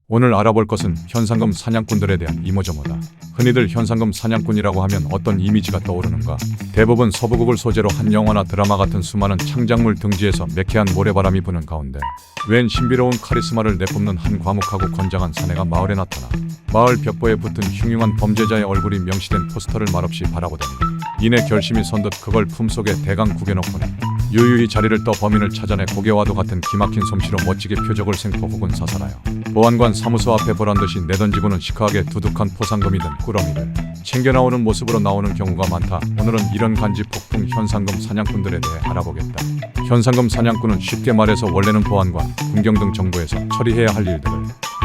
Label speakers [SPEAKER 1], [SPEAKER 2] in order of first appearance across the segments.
[SPEAKER 1] 오늘 알아볼 것은 현상금 사냥꾼들에 대한 이모저모다. 흔히들 현상금 사냥꾼이라고 하면 어떤 이미지가 떠오르는가? 대부분 서부극을 소재로 한 영화나 드라마 같은 수많은 창작물 등지에서 매캐한 모래바람이 부는 가운데 웬 신비로운 카리스마를 내뿜는 한 과묵하고 건장한 사내가 마을에 나타나 마을 벽보에 붙은 흉흉한 범죄자의 얼굴이 명시된 포스터를 말없이 바라보더니 이내 결심이 선 듯 그걸 품속에 대강 구겨놓고는 유유히 자리를 떠 범인을 찾아내 고개와도 같은 기막힌 솜씨로 멋지게 표적을 생포 혹은 사살하여 보안관 사무소 앞에 보란듯이 내던지고는 시크하게 두둑한 포상금이 든 꾸러미를 챙겨나오는 모습으로 나오는 경우가 많다. 오늘은 이런 간지 폭풍 현상금 사냥꾼들에 대해 알아보겠다. 현상금 사냥꾼은 쉽게 말해서 원래는 보안관, 군경 등 정부에서 처리해야 할 일들을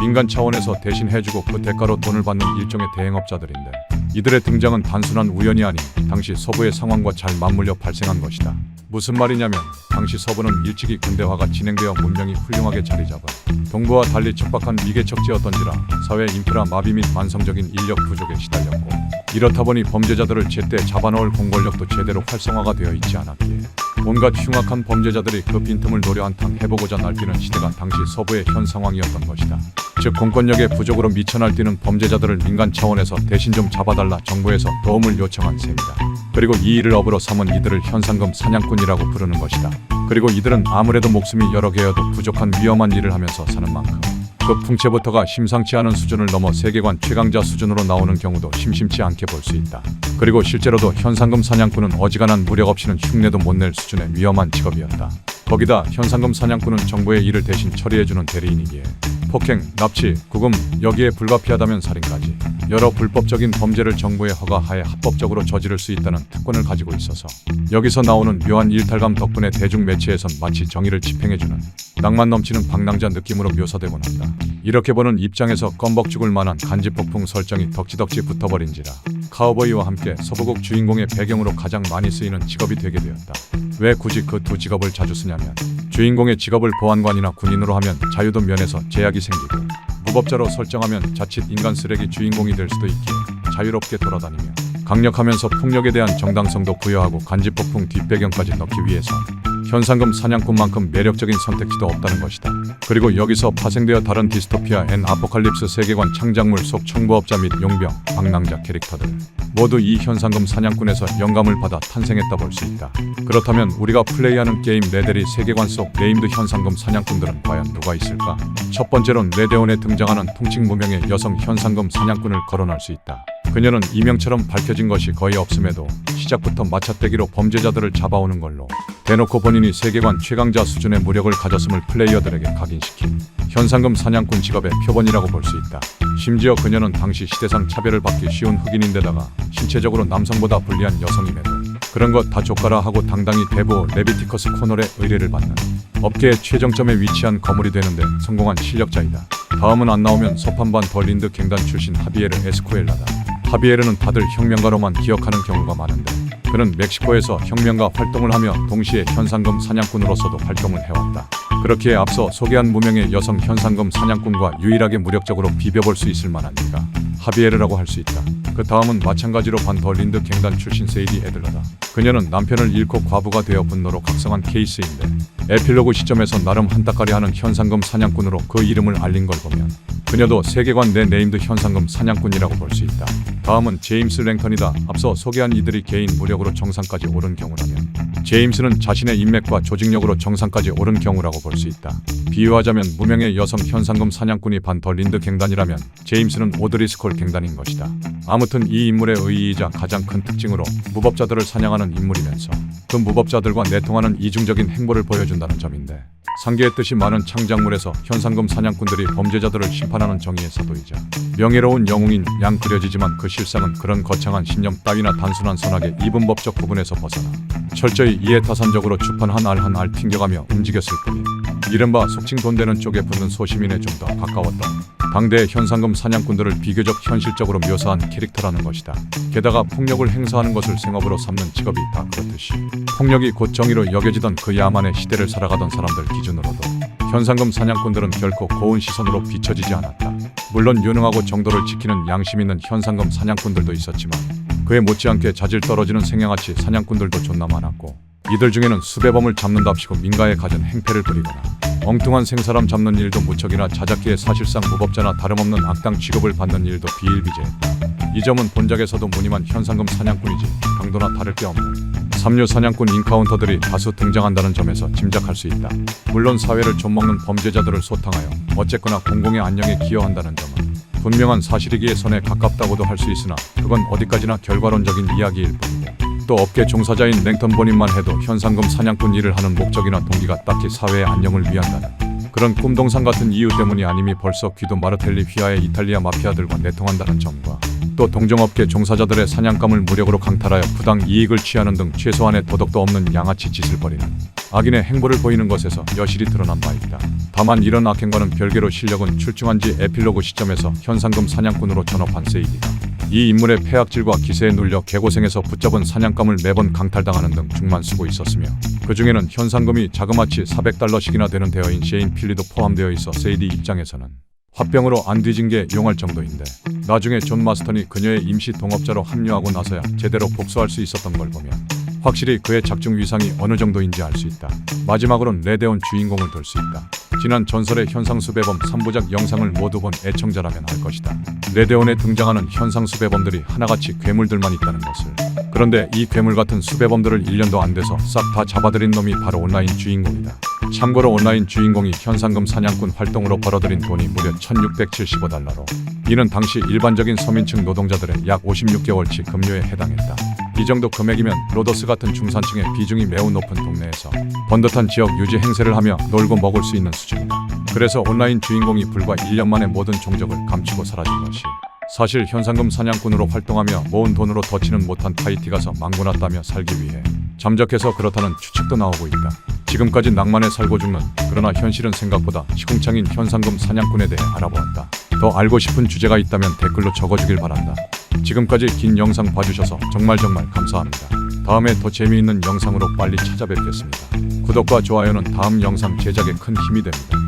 [SPEAKER 1] 민간 차원에서 대신 해주고 그 대가로 돈을 받는 일종의 대행업자들인데 이들의 등장은 단순한 우연이 아닌 당시 서부의 상황과 잘 맞물려 발생한 것이다. 무슨 말이냐면 당시 서부는 일찍이 근대화가 진행되어 문명이 훌륭하게 자리잡은 동부와 달리 척박한 미개척지였던지라 사회 인프라 마비 및 만성적인 인력 부족에 시달렸고 이렇다 보니 범죄자들을 제때 잡아넣을 공권력도 제대로 활성화가 되어 있지 않았기에 온갖 흉악한 범죄자들이 그 빈틈을 노려 한탕 해보고자 날뛰는 시대가 당시 서부의 현 상황이었던 것이다. 즉 공권력의 부족으로 미쳐 날뛰는 범죄자들을 민간 차원에서 대신 좀 잡아달라 정부에서 도움을 요청한 셈이다. 그리고 이 일을 업으로 삼은 이들을 현상금 사냥꾼이라고 부르는 것이다. 그리고 이들은 아무래도 목숨이 여러 개여도 부족한 위험한 일을 하면서 사는 만큼 그 풍채부터가 심상치 않은 수준을 넘어 세계관 최강자 수준으로 나오는 경우도 심심치 않게 볼 수 있다. 그리고 실제로도 현상금 사냥꾼은 어지간한 무력 없이는 흉내도 못 낼 수준의 위험한 직업이었다. 거기다 현상금 사냥꾼은 정부의 일을 대신 처리해주는 대리인이기에 폭행, 납치, 구금, 여기에 불가피하다면 살인까지 여러 불법적인 범죄를 정부의 허가하에 합법적으로 저지를 수 있다는 특권을 가지고 있어서 여기서 나오는 묘한 일탈감 덕분에 대중 매체에선 마치 정의를 집행해주는 낭만 넘치는 방랑자 느낌으로 묘사되곤 한다. 이렇게 보는 입장에서 껌벅 죽을 만한 간지폭풍 설정이 덕지덕지 붙어버린지라 카우보이와 함께 서부국 주인공의 배경으로 가장 많이 쓰이는 직업이 되게 되었다. 왜 굳이 그 두 직업을 자주 쓰냐면 주인공의 직업을 보안관이나 군인으로 하면 자유도 면에서 제약이 생기고 무법자로 설정하면 자칫 인간 쓰레기 주인공이 될 수도 있기에 자유롭게 돌아다니며 강력하면서 폭력에 대한 정당성도 부여하고 간지폭풍 뒷배경까지 넣기 위해서 현상금 사냥꾼만큼 매력적인 선택지도 없다는 것이다. 그리고 여기서 파생되어 다른 디스토피아 앤 아포칼립스 세계관 창작물 속 청부업자 및 용병, 방랑자 캐릭터들 모두 이 현상금 사냥꾼에서 영감을 받아 탄생했다 볼 수 있다. 그렇다면 우리가 플레이하는 게임 레데리 세계관 속 네임드 현상금 사냥꾼들은 과연 누가 있을까? 첫 번째론 레데온에 등장하는 통칭 무명의 여성 현상금 사냥꾼을 거론할 수 있다. 그녀는 이명처럼 밝혀진 것이 거의 없음에도 시작부터 마차떼기로 범죄자들을 잡아오는 걸로 대놓고 본인이 세계관 최강자 수준의 무력을 가졌음을 플레이어들에게 각인시킨 현상금 사냥꾼 직업의 표본이라고 볼 수 있다. 심지어 그녀는 당시 시대상 차별을 받기 쉬운 흑인인데다가 신체적으로 남성보다 불리한 여성임에도 그런 것 다 족가라 하고 당당히 대부 레비티커스 코널의 의뢰를 받는 업계의 최정점에 위치한 거물이 되는데 성공한 실력자이다. 다음은 안 나오면 서판반 벌린드 갱단 출신 하비에르 에스쿠엘라다. 하비에르는 다들 혁명가로만 기억하는 경우가 많은데 그는 멕시코에서 혁명가 활동을 하며 동시에 현상금 사냥꾼으로서도 활동을 해왔다. 그렇기에 앞서 소개한 무명의 여성 현상금 사냥꾼과 유일하게 무력적으로 비벼볼 수 있을 만한 이가 하비에르라고 할 수 있다. 그 다음은 마찬가지로 반 벌린드 갱단 출신 세이디 애들러다. 그녀는 남편을 잃고 과부가 되어 분노로 각성한 케이스인데 에필로그 시점에서 나름 한따까리 하는 현상금 사냥꾼으로 그 이름을 알린 걸 보면 그녀도 세계관 내 네임드 현상금 사냥꾼이라고 볼 수 있다. 다음은 제임스 랭턴이다. 앞서 소개한 이들이 개인 무력으로 정상까지 오른 경우라면 제임스는 자신의 인맥과 조직력으로 정상까지 오른 경우라고 볼 수 있다. 비유하자면 무명의 여성 현상금 사냥꾼이 반 벌린드 갱단이라면 제임스는 오드리 스콜 갱단인 것이다. 아무튼 이 인물의 의의이자 가장 큰 특징으로 무법자들을 사냥하는 인물이면서 그 무법자들과 내통하는 이중적인 행보를 보여준다는 점인데 상계의 뜻이 많은 창작물에서 현상금 사냥꾼들이 범죄자들을 심판하는 정의의 사도이자 명예로운 영웅인 양 그려지지만 그 실상은 그런 거창한 신념 따위나 단순한 선악의 이분법적 구분에서 벗어나 철저히 이해타산적으로 주판 한 알 한 알 튕겨가며 움직였을 뿐인 이른바 속칭 돈 되는 쪽에 붙는 소시민에 좀 더 가까웠던 당대의 현상금 사냥꾼들을 비교적 현실적으로 묘사한 캐릭터라는 것이다. 게다가 폭력을 행사하는 것을 생업으로 삼는 직업이 다 그렇듯이 폭력이 곧 정의로 여겨지던 그 야만의 시대를 살아가던 사람들 기준으로도 현상금 사냥꾼들은 결코 고운 시선으로 비춰지지 않았다. 물론 유능하고 정도를 지키는 양심 있는 현상금 사냥꾼들도 있었지만 그에 못지않게 자질 떨어지는 생양아치 사냥꾼들도 존나 많았고 이들 중에는 수배범을 잡는답시고 민가에 갖은 행패를 부리거나 엉뚱한 생사람 잡는 일도 무척이나 잦았기에 사실상 무법자나 다름없는 악당 취급을 받는 일도 비일비재했다. 이 점은 본작에서도 무늬만 현상금 사냥꾼이지 강도나 다를 게 없는 삼류 사냥꾼 인카운터들이 다수 등장한다는 점에서 짐작할 수 있다. 물론 사회를 좀먹는 범죄자들을 소탕하여 어쨌거나 공공의 안녕에 기여한다는 점은 분명한 사실이기에 선에 가깝다고도 할 수 있으나 그건 어디까지나 결과론적인 이야기일 뿐이고 또 업계 종사자인 랭턴 본인만 해도 현상금 사냥꾼 일을 하는 목적이나 동기가 딱히 사회의 안녕을 위한다는 그런 꿈동산 같은 이유 때문이 아님이 벌써 귀도 마르텔리 휘하의 이탈리아 마피아들과 내통한다는 점과 또 동종업계 종사자들의 사냥감을 무력으로 강탈하여 부당 이익을 취하는 등 최소한의 도덕도 없는 양아치 짓을 벌이는 악인의 행보를 보이는 것에서 여실히 드러난 바 있다. 다만 이런 악행과는 별개로 실력은 출중한 지 에필로그 시점에서 현상금 사냥꾼으로 전업한 세이디다. 이 인물의 폐악질과 기세에 눌려 개고생에서 붙잡은 사냥감을 매번 강탈당하는 등 중만 쓰고 있었으며 그 중에는 현상금이 자그마치 400달러씩이나 되는 대여인 셰인 필리도 포함되어 있어 세이디 입장에서는 화병으로 안 뒤진 게 용할 정도인데 나중에 존 마스턴이 그녀의 임시 동업자로 합류하고 나서야 제대로 복수할 수 있었던 걸 보면 확실히 그의 작중 위상이 어느 정도인지 알 수 있다. 마지막으론 레데온 주인공을 돌 수 있다. 지난 전설의 현상수배범 3부작 영상을 모두 본 애청자라면 알 것이다. 레데온에 등장하는 현상수배범들이 하나같이 괴물들만 있다는 것을. 그런데 이 괴물 같은 수배범들을 1년도 안 돼서 싹 다 잡아들인 놈이 바로 온라인 주인공이다. 참고로 온라인 주인공이 현상금 사냥꾼 활동으로 벌어들인 돈이 무려 1675달러로 이는 당시 일반적인 서민층 노동자들의 약 56개월치 급료에 해당했다. 이 정도 금액이면 로더스 같은 중산층의 비중이 매우 높은 동네에서 번듯한 지역 유지 행세를 하며 놀고 먹을 수 있는 수준이다. 그래서 온라인 주인공이 불과 1년 만에 모든 종적을 감추고 사라진 것이 사실 현상금 사냥꾼으로 활동하며 모은 돈으로 덧치는 못한 타이티 가서 망구났다며 살기 위해 잠적해서 그렇다는 추측도 나오고 있다. 지금까지 낭만에 살고 죽는 그러나 현실은 생각보다 시궁창인 현상금 사냥꾼에 대해 알아보았다. 더 알고 싶은 주제가 있다면 댓글로 적어주길 바란다. 지금까지 긴 영상 봐주셔서 정말 감사합니다. 다음에 더 재미있는 영상으로 빨리 찾아뵙겠습니다. 구독과 좋아요는 다음 영상 제작에 큰 힘이 됩니다.